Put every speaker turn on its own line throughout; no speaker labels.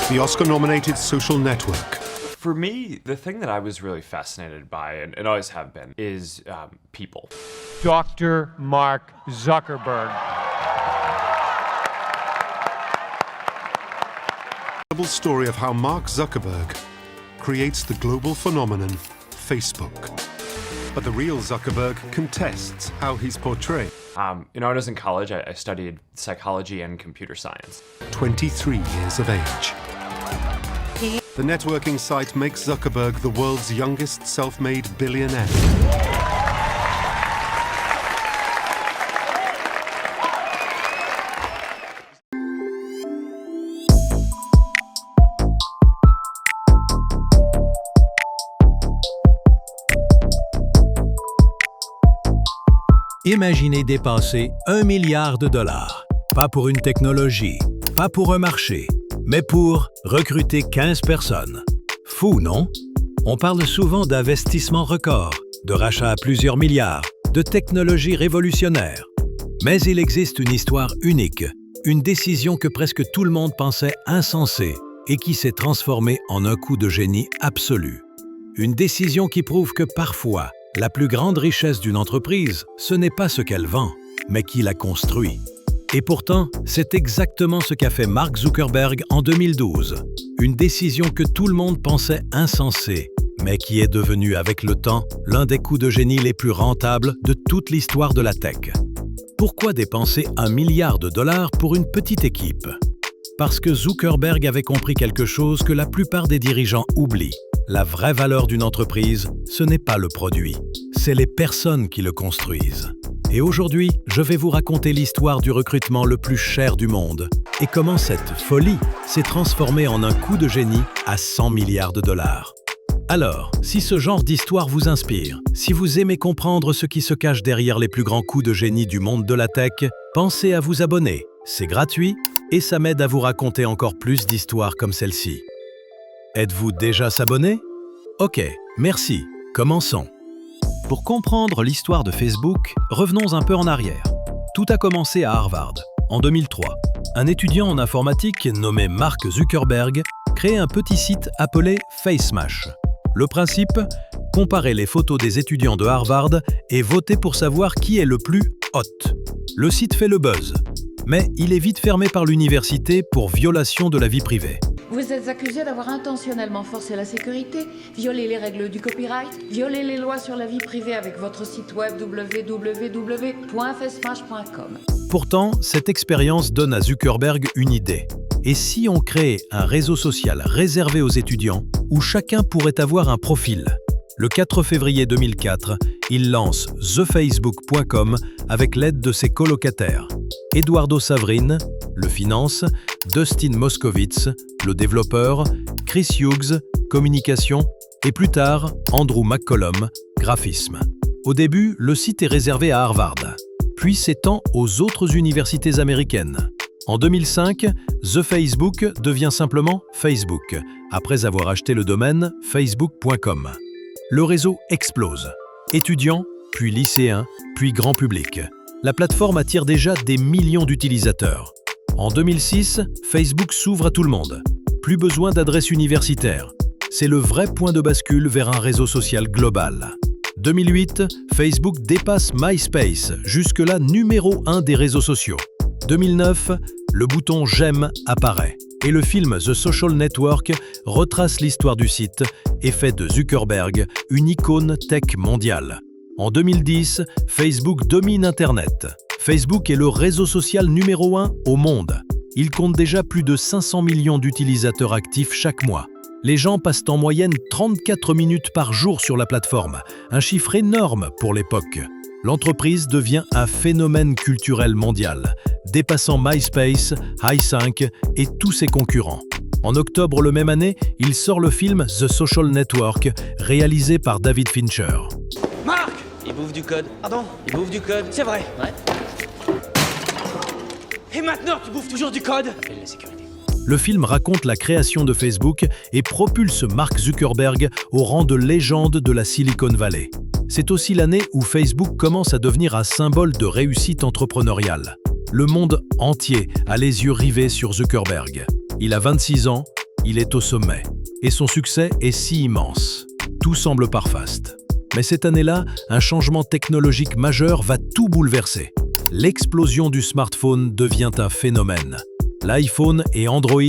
the Oscar-nominated Social Network.
For me, the thing that I was really fascinated by, and always have been, is people.
Dr. Mark Zuckerberg.
The story of how Mark Zuckerberg creates the global phenomenon Facebook. But the real Zuckerberg contests how he's portrayed.
When I was in college, I studied psychology and computer science.
23 years of age. The networking site makes Zuckerberg the world's youngest self-made billionaire.
Imaginez dépenser $1 milliard. Pas pour une technologie, pas pour un marché, mais pour recruter 15 personnes. Fou, non? On parle souvent d'investissements records, de rachats à plusieurs milliards, de technologies révolutionnaires. Mais il existe une histoire unique, une décision que presque tout le monde pensait insensée et qui s'est transformée en un coup de génie absolu. Une décision qui prouve que parfois, la plus grande richesse d'une entreprise, ce n'est pas ce qu'elle vend, mais qui la construit. Et pourtant, c'est exactement ce qu'a fait Mark Zuckerberg en 2012. Une décision que tout le monde pensait insensée, mais qui est devenue avec le temps l'un des coups de génie les plus rentables de toute l'histoire de la tech. Pourquoi dépenser $1 milliard pour une petite équipe? Parce que Zuckerberg avait compris quelque chose que la plupart des dirigeants oublient. La vraie valeur d'une entreprise, ce n'est pas le produit, c'est les personnes qui le construisent. Et aujourd'hui, je vais vous raconter l'histoire du recrutement le plus cher du monde et comment cette folie s'est transformée en un coup de génie à $100 milliards. Alors, si ce genre d'histoire vous inspire, si vous aimez comprendre ce qui se cache derrière les plus grands coups de génie du monde de la tech, pensez à vous abonner. C'est gratuit et ça m'aide à vous raconter encore plus d'histoires comme celle-ci. Êtes-vous déjà abonné? Ok, merci. Commençons. Pour comprendre l'histoire de Facebook, revenons un peu en arrière. Tout a commencé à Harvard, en 2003. Un étudiant en informatique nommé Mark Zuckerberg crée un petit site appelé FaceMash. Le principe? Comparer les photos des étudiants de Harvard et voter pour savoir qui est le plus hot. Le site fait le buzz, mais il est vite fermé par l'université pour violation de la vie privée.
Vous êtes accusé d'avoir intentionnellement forcé la sécurité, violé les règles du copyright, violé les lois sur la vie privée avec votre site web www.facemash.com.
Pourtant, cette expérience donne à Zuckerberg une idée. Et si on crée un réseau social réservé aux étudiants, où chacun pourrait avoir un profil? Le 4 février 2004, il lance thefacebook.com avec l'aide de ses colocataires. Eduardo Saverin, le finance, Dustin Moskovitz, le développeur, Chris Hughes, communication, et plus tard, Andrew McCollum, graphisme. Au début, le site est réservé à Harvard, puis s'étend aux autres universités américaines. En 2005, The Facebook devient simplement Facebook, après avoir acheté le domaine facebook.com. Le réseau explose. Étudiants, puis lycéens, puis grand public. La plateforme attire déjà des millions d'utilisateurs. En 2006, Facebook s'ouvre à tout le monde. Plus besoin d'adresse universitaire. C'est le vrai point de bascule vers un réseau social global. 2008, Facebook dépasse MySpace, jusque-là numéro 1 des réseaux sociaux. 2009, le bouton « J'aime » apparaît et le film The Social Network retrace l'histoire du site et fait de Zuckerberg une icône tech mondiale. En 2010, Facebook domine Internet. Facebook est le réseau social numéro 1 au monde. Il compte déjà plus de 500 millions d'utilisateurs actifs chaque mois. Les gens passent en moyenne 34 minutes par jour sur la plateforme, un chiffre énorme pour l'époque. L'entreprise devient un phénomène culturel mondial, dépassant MySpace, Hi5 et tous ses concurrents. En octobre le même année, il sort le film The Social Network, réalisé par David Fincher.
Marc! Il bouffe du code. Pardon? Il bouffe du code. C'est vrai. Ouais. Et maintenant, tu bouffes toujours du code? Appelle la sécurité.
Le film raconte la création de Facebook et propulse Mark Zuckerberg au rang de légende de la Silicon Valley. C'est aussi l'année où Facebook commence à devenir un symbole de réussite entrepreneuriale. Le monde entier a les yeux rivés sur Zuckerberg. Il a 26 ans, il est au sommet. Et son succès est si immense. Tout semble part fast. Mais cette année-là, un changement technologique majeur va tout bouleverser. L'explosion du smartphone devient un phénomène. L'iPhone et Android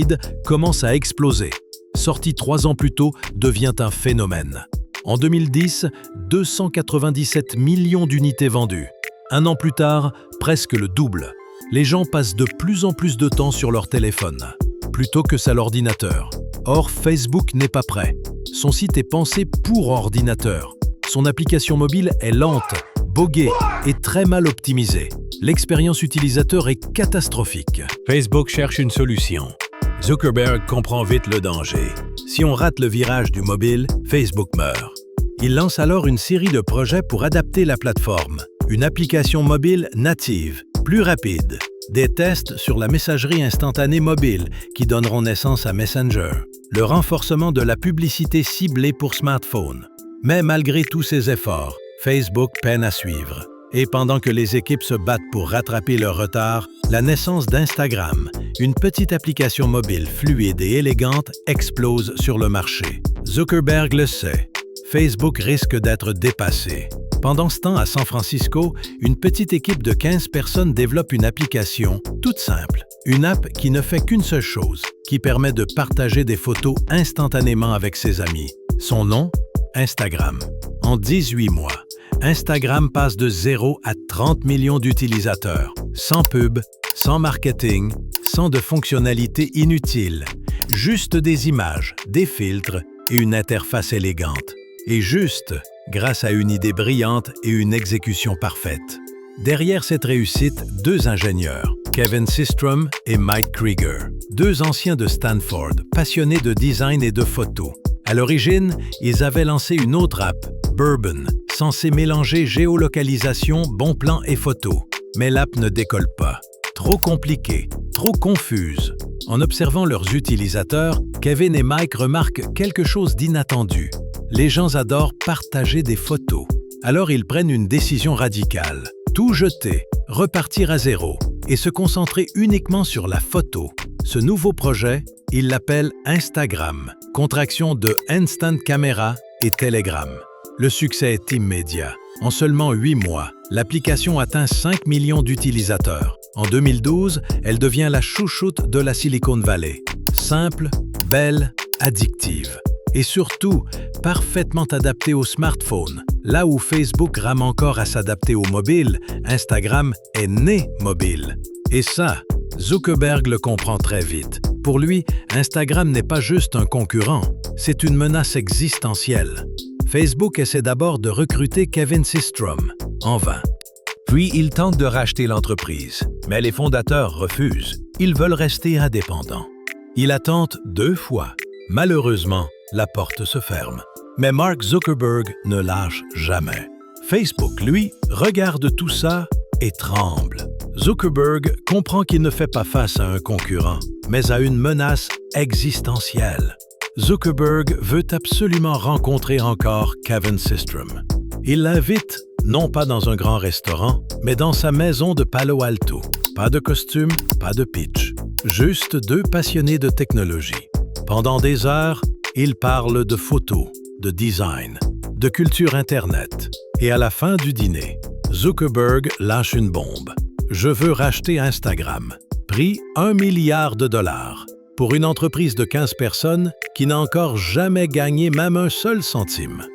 commencent à exploser. Sorti 3 ans plus tôt, devient un phénomène. En 2010, 297 millions d'unités vendues. 1 an plus tard, presque le double. Les gens passent de plus en plus de temps sur leur téléphone, plutôt que sur l'ordinateur. Or, Facebook n'est pas prêt. Son site est pensé pour ordinateur. Son application mobile est lente, boguée et très mal optimisée. L'expérience utilisateur est catastrophique.
Facebook cherche une solution. Zuckerberg comprend vite le danger.
Si on rate le virage du mobile, Facebook meurt. Il lance alors une série de projets pour adapter la plateforme. Une application mobile native, plus rapide. Des tests sur la messagerie instantanée mobile qui donneront naissance à Messenger. Le renforcement de la publicité ciblée pour smartphone. Mais malgré tous ces efforts, Facebook peine à suivre. Et pendant que les équipes se battent pour rattraper leur retard, la naissance d'Instagram, une petite application mobile fluide et élégante, explose sur le marché. Zuckerberg le sait. Facebook risque d'être dépassé. Pendant ce temps, à San Francisco, une petite équipe de 15 personnes développe une application toute simple. Une app qui ne fait qu'une seule chose, qui permet de partager des photos instantanément avec ses amis. Son nom? Instagram. En 18 mois, Instagram passe de 0 à 30 millions d'utilisateurs, sans pub, sans marketing, sans de fonctionnalités inutiles, juste des images, des filtres et une interface élégante. Et juste grâce à une idée brillante et une exécution parfaite. Derrière cette réussite, 2 ingénieurs, Kevin Systrom et Mike Krieger, 2 anciens de Stanford, passionnés de design et de photos. À l'origine, ils avaient lancé une autre app, Bourbon, censée mélanger géolocalisation, bons plans et photos. Mais l'app ne décolle pas. Trop compliquée, trop confuse. En observant leurs utilisateurs, Kevin et Mike remarquent quelque chose d'inattendu. Les gens adorent partager des photos. Alors ils prennent une décision radicale. Tout jeter, repartir à zéro et se concentrer uniquement sur la photo. Ce nouveau projet, ils l'appellent Instagram, contraction de Instant Camera et Telegram. Le succès est immédiat. En seulement 8 mois, l'application atteint 5 millions d'utilisateurs. En 2012, elle devient la chouchoute de la Silicon Valley. Simple, belle, addictive. Et surtout, parfaitement adaptée au smartphone. Là où Facebook rame encore à s'adapter au mobile, Instagram est né mobile. Et ça, Zuckerberg le comprend très vite. Pour lui, Instagram n'est pas juste un concurrent, c'est une menace existentielle. Facebook essaie d'abord de recruter Kevin Systrom, en vain.
Puis il tente de racheter l'entreprise, mais les fondateurs refusent. Ils veulent rester indépendants.
Il la tente 2 fois. Malheureusement, la porte se ferme. Mais Mark Zuckerberg ne lâche jamais. Facebook, lui, regarde tout ça et tremble. Zuckerberg comprend qu'il ne fait pas face à un concurrent, mais à une menace existentielle. Zuckerberg veut absolument rencontrer encore Kevin Systrom. Il l'invite, non pas dans un grand restaurant, mais dans sa maison de Palo Alto. Pas de costume, pas de pitch. Juste 2 passionnés de technologie. Pendant des heures, ils parlent de photos, de design, de culture Internet. Et à la fin du dîner, Zuckerberg lâche une bombe. Je veux racheter Instagram. Prix $1 milliard. Pour une entreprise de 15 personnes qui n'a encore jamais gagné même un seul centime.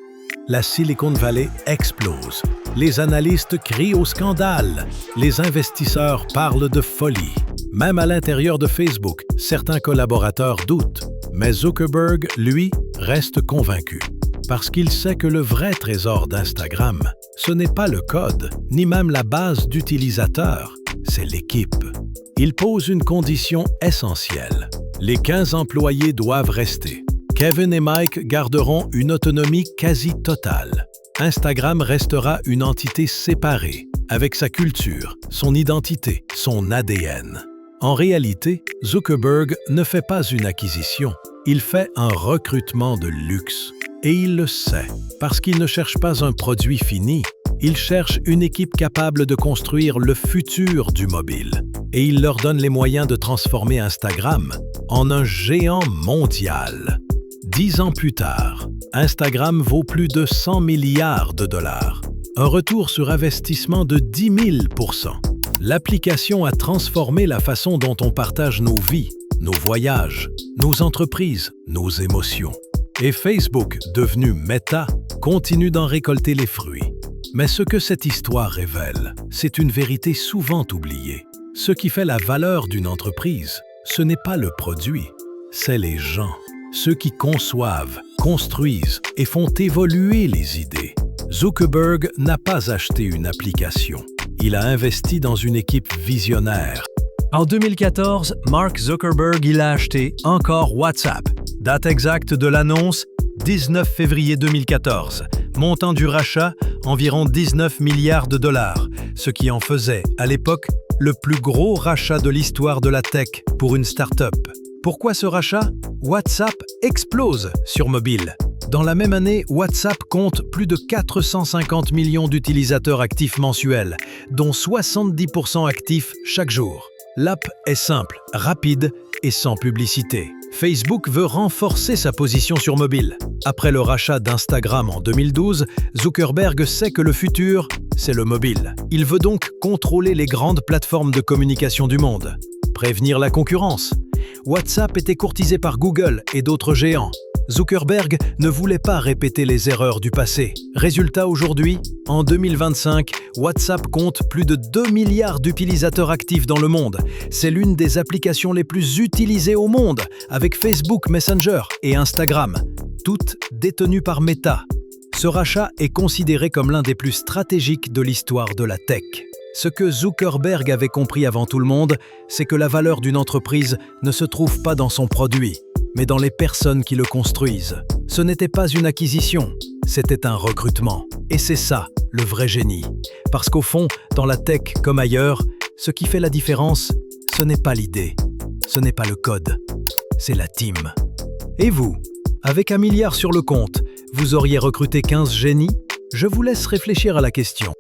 La Silicon Valley explose. Les analystes crient au scandale. Les investisseurs parlent de folie. Même à l'intérieur de Facebook, certains collaborateurs doutent. Mais Zuckerberg, lui, reste convaincu. Parce qu'il sait que le vrai trésor d'Instagram, ce n'est pas le code, ni même la base d'utilisateurs, c'est l'équipe. Il pose une condition essentielle. Les 15 employés doivent rester. Kevin et Mike garderont une autonomie quasi totale. Instagram restera une entité séparée, avec sa culture, son identité, son ADN. En réalité, Zuckerberg ne fait pas une acquisition, il fait un recrutement de luxe. Et il le sait, parce qu'il ne cherche pas un produit fini, Il cherche une équipe capable de construire le futur du mobile. Et il leur donne les moyens de transformer Instagram en un géant mondial. 10 ans plus tard, Instagram vaut plus de 100 milliards de dollars. Un retour sur investissement de 10 000%. L'application a transformé la façon dont on partage nos vies, nos voyages, nos entreprises, nos émotions. Et Facebook, devenu Meta, continue d'en récolter les fruits. Mais ce que cette histoire révèle, c'est une vérité souvent oubliée. Ce qui fait la valeur d'une entreprise, ce n'est pas le produit, c'est les gens. Ceux qui conçoivent, construisent et font évoluer les idées. Zuckerberg n'a pas acheté une application. Il a investi dans une équipe visionnaire. En 2014, Mark Zuckerberg il a acheté encore WhatsApp. Date exacte de l'annonce, 19 février 2014. Montant du rachat, environ 19 milliards de dollars, ce qui en faisait, à l'époque, le plus gros rachat de l'histoire de la tech pour une start-up. Pourquoi ce rachat? WhatsApp explose sur mobile. Dans la même année, WhatsApp compte plus de 450 millions d'utilisateurs actifs mensuels, dont 70% actifs chaque jour. L'app est simple, rapide et sans publicité. Facebook veut renforcer sa position sur mobile. Après le rachat d'Instagram en 2012, Zuckerberg sait que le futur, c'est le mobile. Il veut donc contrôler les grandes plateformes de communication du monde. Prévenir la concurrence. WhatsApp était courtisé par Google et d'autres géants. Zuckerberg ne voulait pas répéter les erreurs du passé. Résultat aujourd'hui, en 2025, WhatsApp compte plus de 2 milliards d'utilisateurs actifs dans le monde. C'est l'une des applications les plus utilisées au monde, avec Facebook Messenger et Instagram, toutes détenues par Meta. Ce rachat est considéré comme l'un des plus stratégiques de l'histoire de la tech. Ce que Zuckerberg avait compris avant tout le monde, c'est que la valeur d'une entreprise ne se trouve pas dans son produit, mais dans les personnes qui le construisent. Ce n'était pas une acquisition, c'était un recrutement. Et c'est ça, le vrai génie. Parce qu'au fond, dans la tech comme ailleurs, ce qui fait la différence, ce n'est pas l'idée, ce n'est pas le code, c'est la team. Et vous, avec 1 milliard sur le compte, vous auriez recruté 15 génies? Je vous laisse réfléchir à la question.